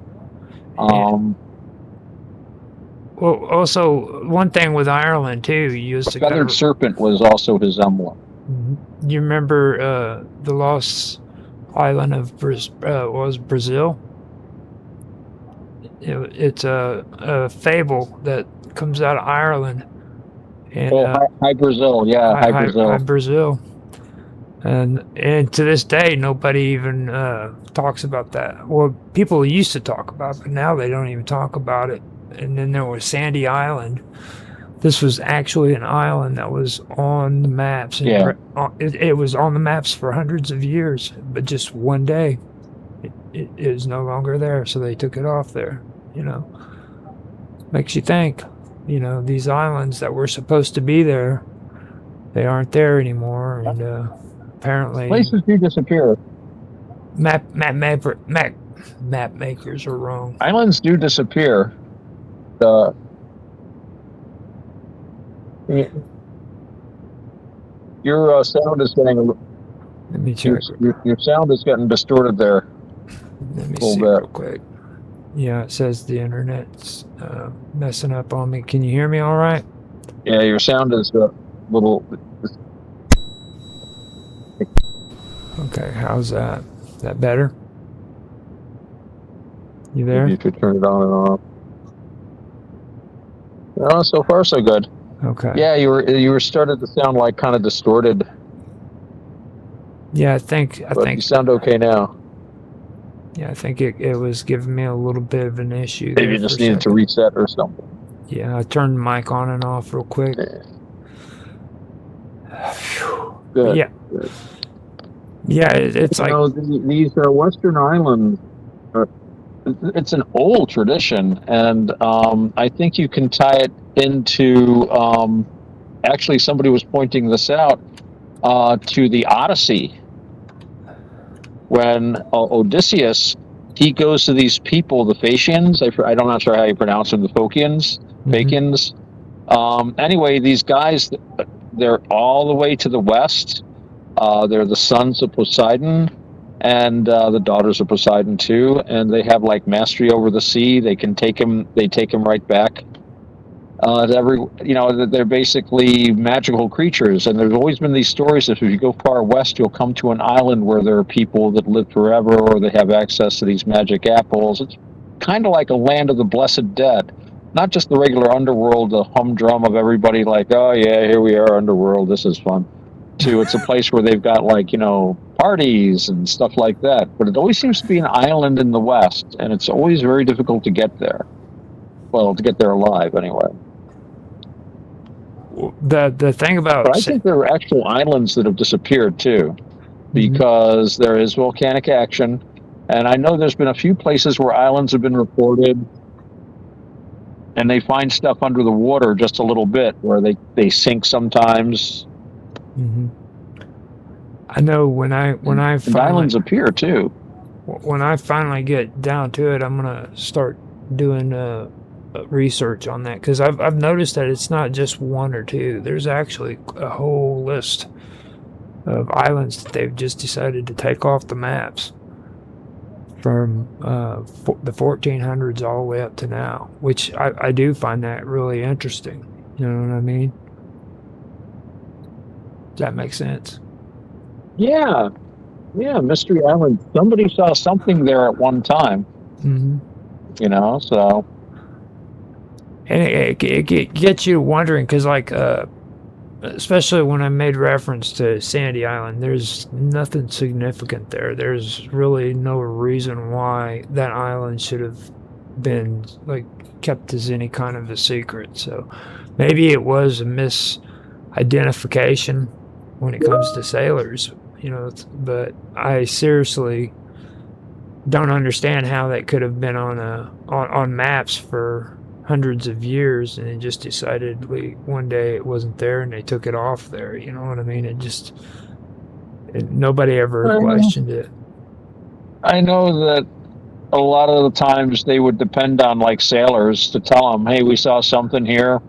Well, also one thing with Ireland too, you used
the feathered serpent was also his emblem.
Mm-hmm. You remember the lost island of Brazil? It's a fable that comes out of Ireland. And,
Hi Brazil, yeah, Hi Brazil.
Hi Brazil. And to this day, nobody even talks about that. Well, people used to talk about it, but now they don't even talk about it. And then there was Sandy Island. This was actually an island that was on the maps. And
yeah.
It was on the maps for hundreds of years, but just one day, it is no longer there. So they took it off there. Makes you think. These islands that were supposed to be there, they aren't there anymore, and apparently
places do disappear.
Map makers are wrong.
Islands do disappear. Your sound is getting.
Let me check.
Your sound is getting distorted there.
Let me see real quick. Yeah, it says the internet's messing up on me. Can you hear me all right?
Yeah, your sound is a little.
Okay, how's that? Is that better? You there?
Maybe you could turn it on and off. No, so far so good.
Okay.
Yeah, you were starting to sound like kind of distorted.
Yeah, I think
you sound okay now.
Yeah, I think it was giving me a little bit of an issue.
Maybe you just needed to reset or something.
Yeah, I turned the mic on and off real quick.
Good.
Yeah.
Good.
Yeah, it's like
these Western islands. It's an old tradition, and I think you can tie it into. Actually, somebody was pointing this out to the Odyssey. When Odysseus, he goes to these people, the Phaeacians. I'm not sure how you pronounce them, the Phocians, Phaeacians. Anyway, these guys, they're all the way to the west. They're the sons of Poseidon, and the daughters of Poseidon too. And they have like mastery over the sea. They can take him. They take him right back. They're basically magical creatures, and there's always been these stories that if you go far west, you'll come to an island where there are people that live forever, or they have access to these magic apples. It's kind of like a land of the blessed dead. not just the regular underworld, the humdrum of everybody like, oh yeah, here we are, underworld, this is fun. To it's a place where they've got like parties and stuff like that. But it always seems to be an island in the west, and it's always very difficult to get there. Well, to get there alive, anyway.
The thing about
But I think there are actual islands that have disappeared too,
Mhm.
because there is volcanic action, and I know there's been a few places where islands have been reported, and they find stuff under the water just a little bit, where they sink sometimes.
Mhm. I know when I
And
finally
islands appear too.
when I finally get down to it, I'm gonna start doing research on that because I've noticed that it's not just one or two. There's actually a whole list of islands that they've just decided to take off the maps from the 1400s all the way up to now, which I do find that really interesting. You know what I mean? Does that make sense?
Yeah, yeah, Mystery Island. Somebody saw something there at one time,
Mm-hmm.
So
And it gets you wondering because, like, especially when I made reference to Sandy Island, there's nothing significant there. There's really no reason why that island should have been like kept as any kind of a secret. So maybe it was a misidentification when it comes to sailors, but I seriously don't understand how that could have been on maps for hundreds of years and it just decided one day it wasn't there and they took it off there. You know what I mean? Nobody ever questioned it.
I know that a lot of the times they would depend on like sailors to tell them, hey, we saw something here.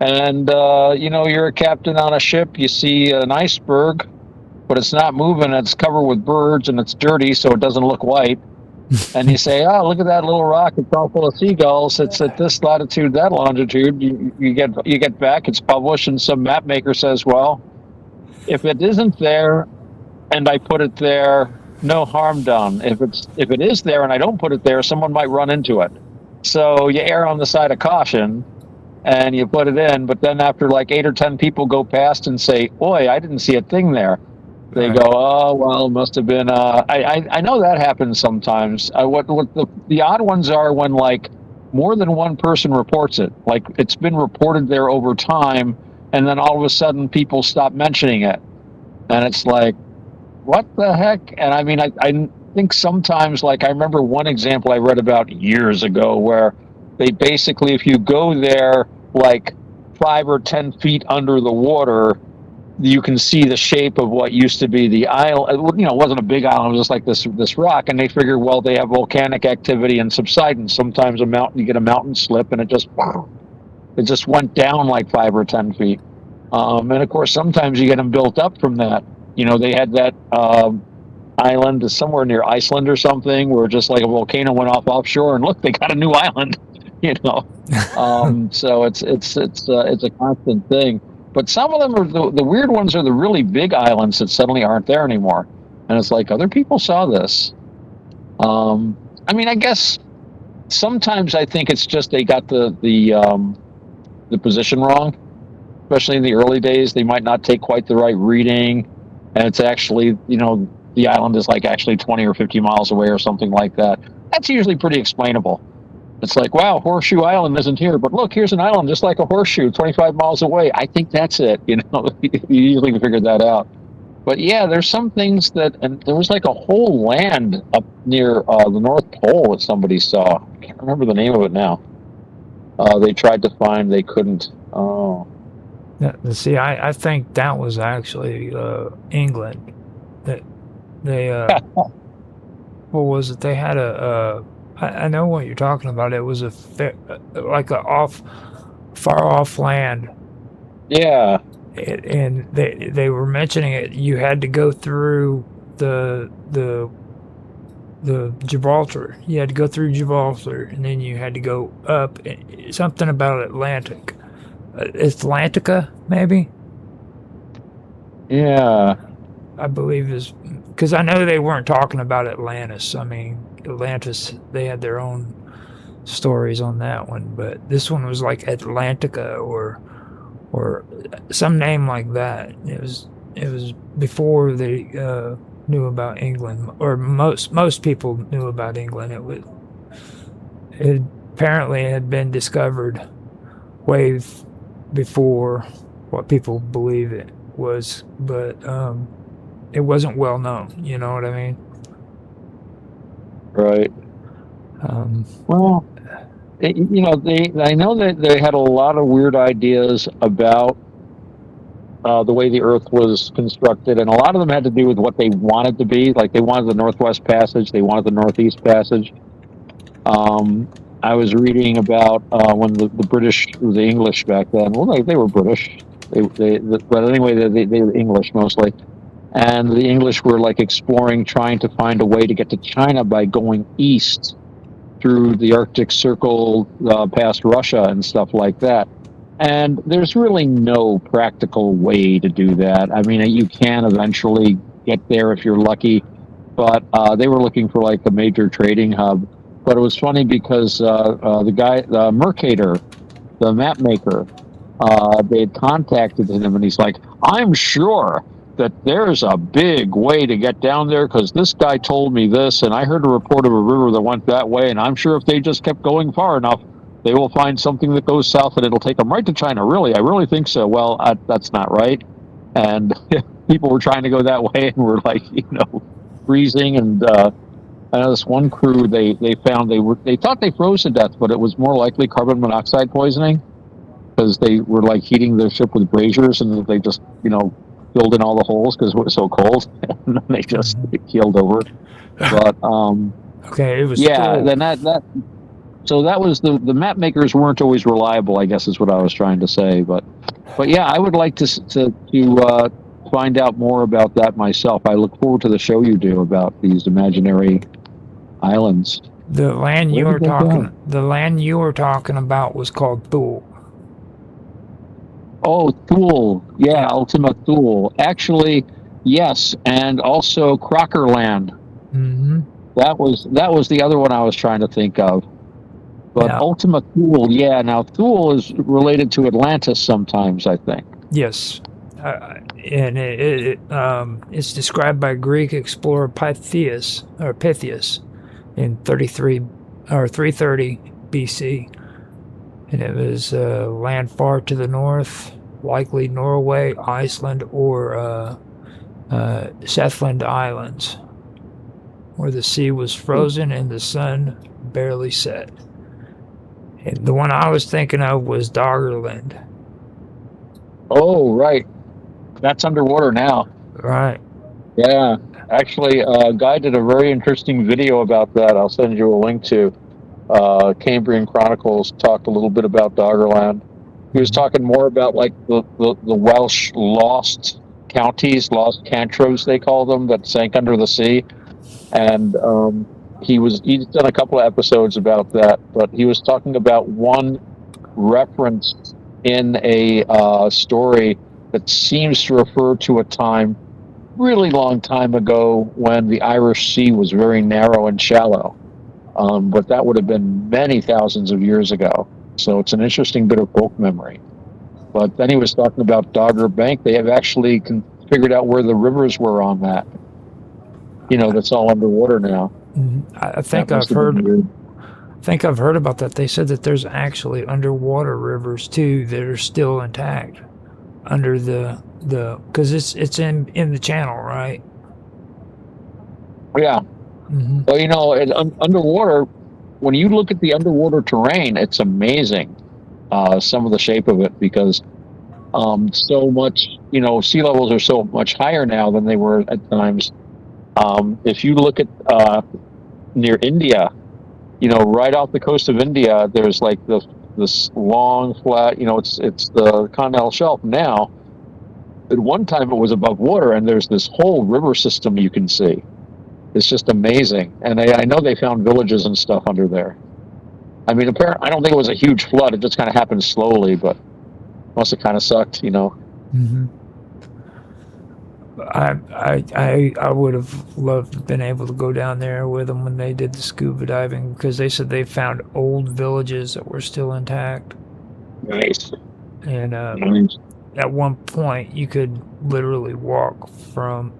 And, you're a captain on a ship, you see an iceberg, but it's not moving, it's covered with birds and it's dirty, so it doesn't look white. And you say, oh, look at that little rock, it's all full of seagulls, it's at this latitude, that longitude. You get back, it's published, and some map maker says, well, if it isn't there and I put it there, no harm done. If it is there and I don't put it there, someone might run into it. So you err on the side of caution and you put it in, but then after like 8 or 10 people go past and say, boy, I didn't see a thing there, they
Right.
go, oh, well, it must have been. I know that happens sometimes. What the odd ones are when like more than one person reports it. Like it's been reported there over time, and then all of a sudden people stop mentioning it, and it's like, what the heck? And I mean, I think sometimes, like I remember one example I read about years ago where they basically, if you go there like 5 or 10 feet under the water, you can see the shape of what used to be the island. It wasn't a big island; it was just like this rock. And they figure, well, they have volcanic activity and subsidence. Sometimes you get a mountain slip, and it just went down like 5 or 10 feet. And of course, sometimes you get them built up from that. They had that island somewhere near Iceland or something, where just like a volcano went off offshore, and look, they got a new island. So it's a constant thing. But some of them are the weird ones are the really big islands that suddenly aren't there anymore, and it's like other people saw this. I mean, I guess sometimes I think it's just they got the position wrong, especially in the early days. They might not take quite the right reading, and it's actually the island is like actually 20 or 50 miles away or something like that. That's usually pretty explainable. It's like, wow, Horseshoe Island isn't here, but look, here's an island just like a horseshoe 25 miles away. I think that's it. You usually can figure that out. But yeah, there's some things and there was like a whole land up near the North Pole that somebody saw. I can't remember the name of it now. They tried to find, they couldn't. Oh.
Yeah, see, I think that was actually England. That they what was it? They had I know what you're talking about. It was like a far off land.
Yeah.
And they were mentioning it. You had to go through the Gibraltar. You had to go through Gibraltar, and then you had to go up. Something about Atlantic. Atlantica, maybe.
Yeah.
I believe is because I know they weren't talking about Atlantis. I mean, Atlantis, they had their own stories on that one, but this one was like Atlantica or some name like that. It was before they knew about England, or most people knew about England. It apparently had been discovered way before what people believe it was, but it wasn't well known. You know what I mean?
Right. Well, I know that they had a lot of weird ideas about the way the Earth was constructed, and a lot of them had to do with what they wanted to be. Like they wanted the Northwest Passage, they wanted the Northeast Passage. I was reading about when the British, the English back then. Well, they were British. But anyway, they were English mostly, and the English were like exploring, trying to find a way to get to China by going east through the Arctic Circle, past Russia and stuff like that. And there's really no practical way to do that. I mean, you can eventually get there if you're lucky, but they were looking for like a major trading hub. But it was funny because the guy, the Mercator, the map maker, they had contacted him, and he's like, "I'm sure that there's a big way to get down there because this guy told me this, and I heard a report of a river that went that way, and I'm sure if they just kept going far enough, they will find something that goes south, and it'll take them right to China. Really, I really think so." Well, that's not right, and people were trying to go that way, and were like, freezing. And I know this one crew, they found they thought they froze to death, but it was more likely carbon monoxide poisoning because they were like heating their ship with braziers, and they just filled in all the holes because it was so cold, and then they just keeled over. But
okay, it was
then that so that was the map makers weren't always reliable, I guess is what I was trying to say. But yeah, I would like to find out more about that myself. I look forward to the show you do about these imaginary islands.
The land you were talking about was called Thule.
Oh, Thule. Yeah, Ultima Thule. Actually, yes, and also Crockerland.
Mm-hmm.
That was the other one I was trying to think of. But Ultima Thule, yeah. Now Thule is related to Atlantis sometimes, I think.
Yes, and it's described by Greek explorer Pytheas in 330 BC. And it was land far to the north, likely Norway, Iceland, or Shetland Islands, where the sea was frozen and the sun barely set. And the one I was thinking of was Doggerland.
Oh, right. That's underwater now.
Right.
Yeah. Actually, a guy did a very interesting video about that. I'll send you a link to. Cambrian Chronicles talked a little bit about Doggerland. He was talking more about like the Welsh lost counties, lost cantros they call them, that sank under the sea. And he's done a couple of episodes about that, but he was talking about one reference in a story that seems to refer to a time really long time ago when the Irish Sea was very narrow and shallow. But that would have been many thousands of years ago. So it's an interesting bit of folk memory. But then he was talking about Dogger Bank. They have actually figured out where the rivers were on that. That's all underwater now.
I think I've heard about that. They said that there's actually underwater rivers too that are still intact under the because it's in the channel, right?
Yeah. Mm-hmm. Well, underwater, when you look at the underwater terrain, it's amazing. Some of the shape of it, because so much, sea levels are so much higher now than they were at times. If you look at near India, right off the coast of India, there's like this long flat, it's the continental shelf now. At one time it was above water, and there's this whole river system you can see. It's just amazing. And I know they found villages and stuff under there. I mean, apparently, I don't think it was a huge flood. It just kind of happened slowly, but must have kind of sucked,
Mm-hmm. I would have loved to have been able to go down there with them when they did the scuba diving, because they said they found old villages that were still intact.
Nice.
And
Nice.
at one point, you could literally walk from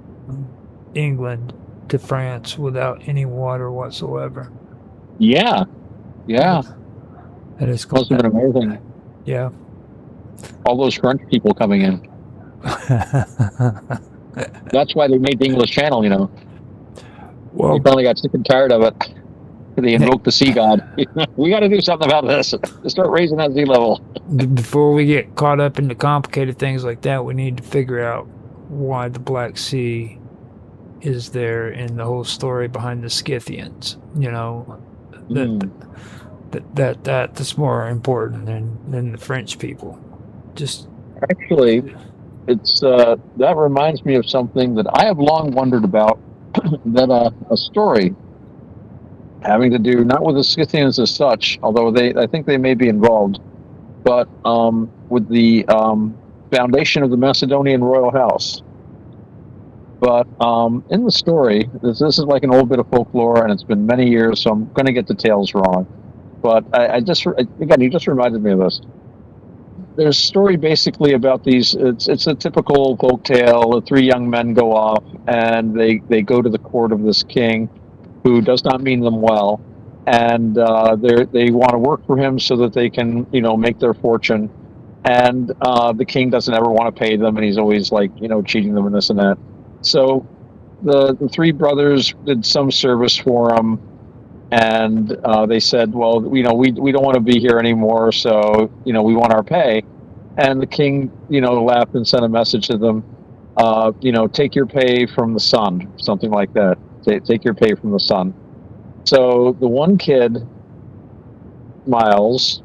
England to France without any water whatsoever.
Yeah. Yeah.
That is
Must have been amazing.
Yeah.
All those French people coming in. That's why they made the English Channel, you know.
Well,
They finally got sick and tired of it. They invoked the sea god. We got to do something about this. Start raising that sea level.
before we get caught up into complicated things like that, we need to figure out why the Black Sea is there in the whole story behind the Scythians. You know, that's more important than the French people. Just
Actually, it's that reminds me of something that I have long wondered about. That a story having to do not with the Scythians as such, although I think they may be involved, but with the foundation of the Macedonian royal house. But in the story, this is like an old bit of folklore, and it's been many years, so I'm going to get details wrong. But again, you just reminded me of this. There's a story basically about these. It's a typical folk tale. The three young men go off, and they go to the court of this king, who does not mean them well, and they want to work for him so that they can make their fortune. And the king doesn't ever want to pay them, and he's always like cheating them and this and that. So the three brothers did some service for him, and they said, well, we don't want to be here anymore, so we want our pay. And the king laughed and sent a message to them, take your pay from the sun, something like that. Take your pay from the sun. So the one kid, Miles,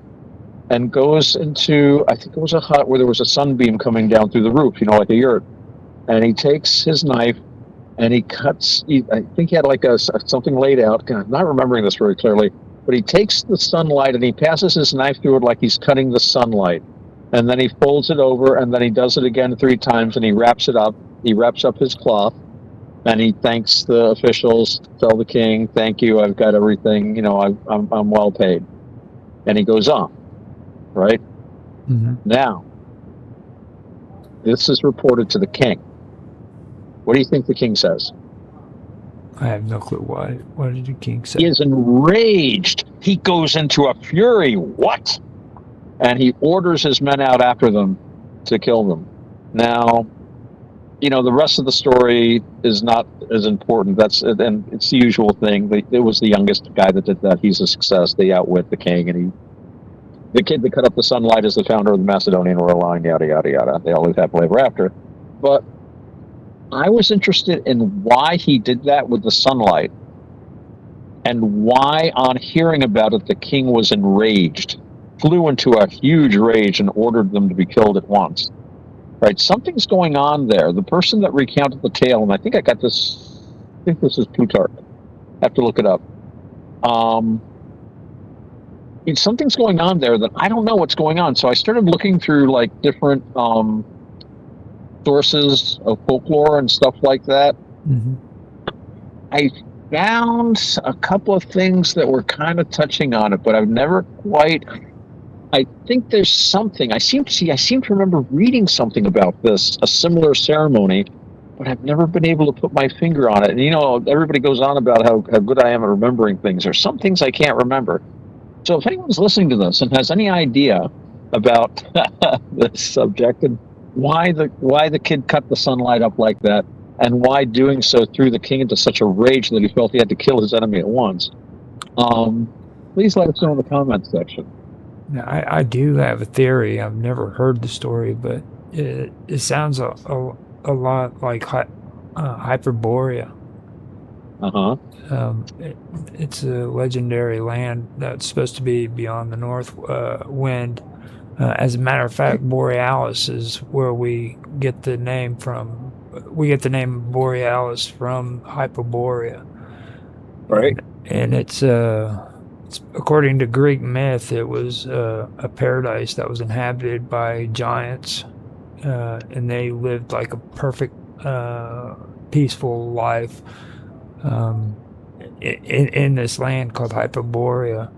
and goes into, I think it was a hut where there was a sunbeam coming down through the roof, like a yurt. And he takes his knife and he cuts, I think he had like something laid out. I'm not remembering this very clearly, but he takes the sunlight and he passes his knife through it like he's cutting the sunlight. And then he folds it over, and then he does it again 3 times, and he wraps it up. He wraps up his cloth, and he thanks the officials, tell the king, thank you, I've got everything, I'm well paid. And he goes on, right?
Mm-hmm.
Now, this is reported to the king. What do you think the king says?
I have no clue why. What did the king say?
He is enraged. He goes into a fury. What? And he orders his men out after them to kill them. Now, the rest of the story is not as important. And it's the usual thing. It was the youngest guy that did that. He's a success. They outwit the king, and the kid that cut up the sunlight is the founder of the Macedonian royal line. Yada yada yada. They all live happily ever after. But I was interested in why he did that with the sunlight, and why, on hearing about it, the king was enraged, flew into a huge rage, and ordered them to be killed at once. Right, something's going on there. The person that recounted the tale, and I think this is Plutarch. I have to look it up. Something's going on there that I don't know what's going on. So I started looking through like different sources of folklore and stuff like that.
Mm-hmm.
I found a couple of things that were kind of touching on it, but I've never quite. I think there's something. I seem to remember reading something about this, a similar ceremony, but I've never been able to put my finger on it. And everybody goes on about how good I am at remembering things. There's some things I can't remember. So if anyone's listening to this and has any idea about this subject and why the kid cut the sunlight up like that, and why doing so threw the king into such a rage that he felt he had to kill his enemy at once, please let us know in the comments section.
Now, I do have a theory. I've never heard the story, but it sounds a lot like Hyperborea.
Uh-huh.
It's a legendary land that's supposed to be beyond the north wind. As a matter of fact, Borealis is where we get the name from. We get the name Borealis from Hyperborea.
Right.
And it's according to Greek myth, it was a paradise that was inhabited by giants, and they lived like a perfect peaceful life in this land called Hyperborea.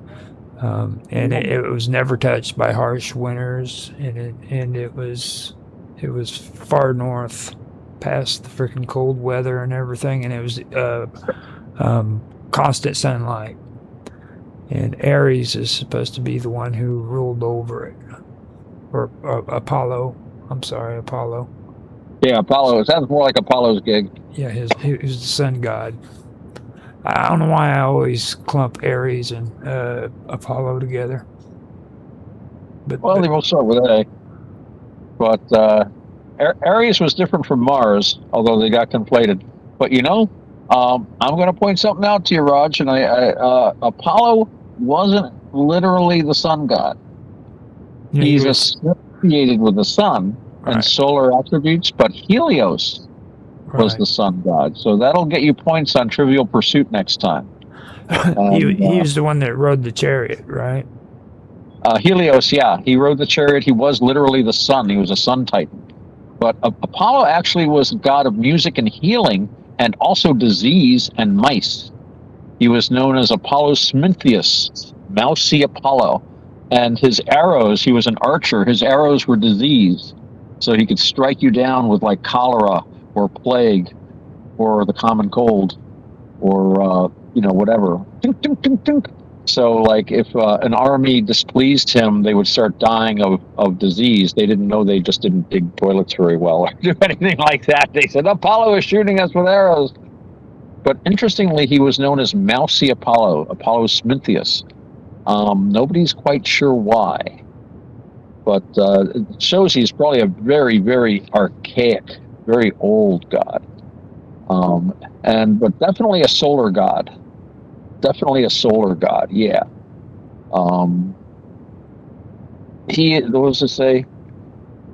And it was never touched by harsh winters, and it was far north, past the freaking cold weather and everything, and it was constant sunlight. And Ares is supposed to be the one who ruled over it, or Apollo. I'm sorry, Apollo.
Yeah, Apollo. It sounds more like Apollo's gig.
Yeah, he was the sun god. I don't know why I always clump Ares and Apollo together.
They both start with A. But Ares was different from Mars, although they got conflated. But I'm going to point something out to you, Raj. And Apollo wasn't literally the sun god.
Yeah,
He's associated with the sun and solar attributes, but Helios was the sun god. So that'll get you points on Trivial Pursuit next time.
He was the one that rode the chariot, right?
Helios, yeah. He rode the chariot. He was literally the sun. He was a sun titan. But Apollo actually was a god of music and healing, and also disease and mice. He was known as Apollo Smintheus, Mousy Apollo. And his arrows, he was an archer, his arrows were disease. So he could strike you down with like cholera or plague or the common cold or, whatever. Tink, tink, tink, tink. So like if an army displeased him, they would start dying of disease. They didn't know they just didn't dig toilets very well or do anything like that. They said, Apollo is shooting us with arrows. But interestingly, he was known as Mousy Apollo, Apollo Smintheus. Nobody's quite sure why. But it shows he's probably a very, very archaic, very old god. But definitely a solar god. Definitely a solar god, yeah. What was it say?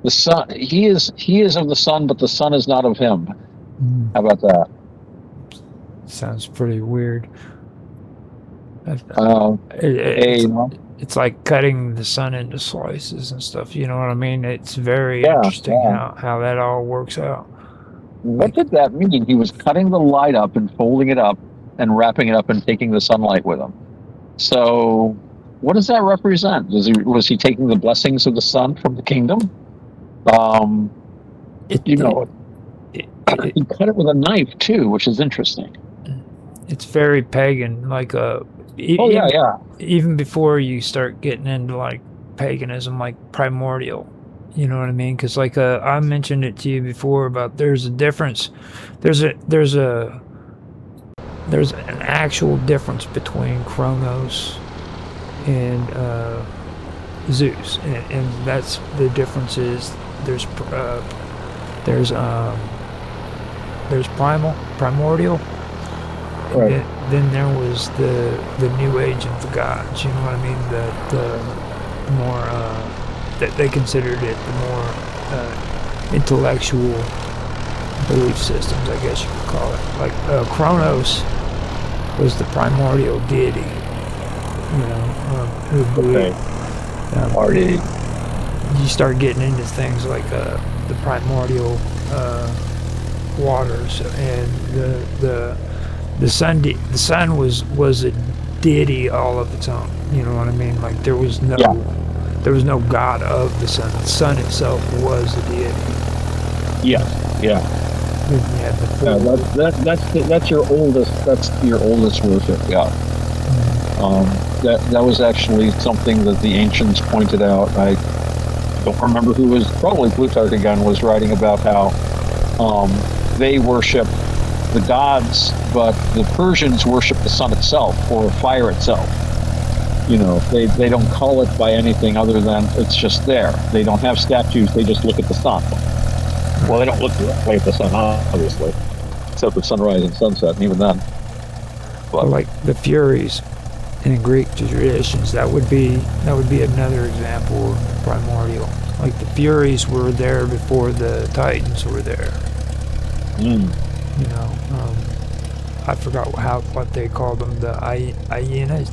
The sun. He is of the sun, but the sun is not of him. How about that?
Sounds pretty weird. It's like cutting the sun into slices and stuff. You know what I mean? It's very interesting how that all works out.
What did that mean? He was cutting the light up and folding it up and wrapping it up and taking the sunlight with him. So what does that represent? Was he taking the blessings of the sun from the kingdom? He cut it with a knife too, which is interesting.
It's very pagan, like even before you start getting into like paganism, like primordial. You know what I mean? Because like I mentioned it to you before about there's a difference. There's an actual difference between Kronos and Zeus, and that's the difference is there's primordial.
Right.
Then there was the new age of the gods. You know what I mean? The more that they considered it the more intellectual belief systems, I guess you could call it. Like Kronos was the primordial deity. Who believed. You start getting into things like the primordial waters and the sun. The sun was a deity all of its own. You know what I mean? Like there was no god of the sun. The sun itself was a deity.
Yeah. That's your oldest. That's your oldest worship. Yeah. That was actually something that the ancients pointed out. I don't remember who was, probably Plutarch again, was writing about how they worship the gods, but the Persians worship the sun itself or fire itself. They don't call it by anything other than it's just there. They don't have statues. They just look at the sun. Well, they don't look directly at the sun, obviously, except at sunrise and sunset, and even then.
But like the Furies in Greek traditions, that would be another example of primordial. Like the Furies were there before the Titans were there. I forgot what they called them, the hyenas.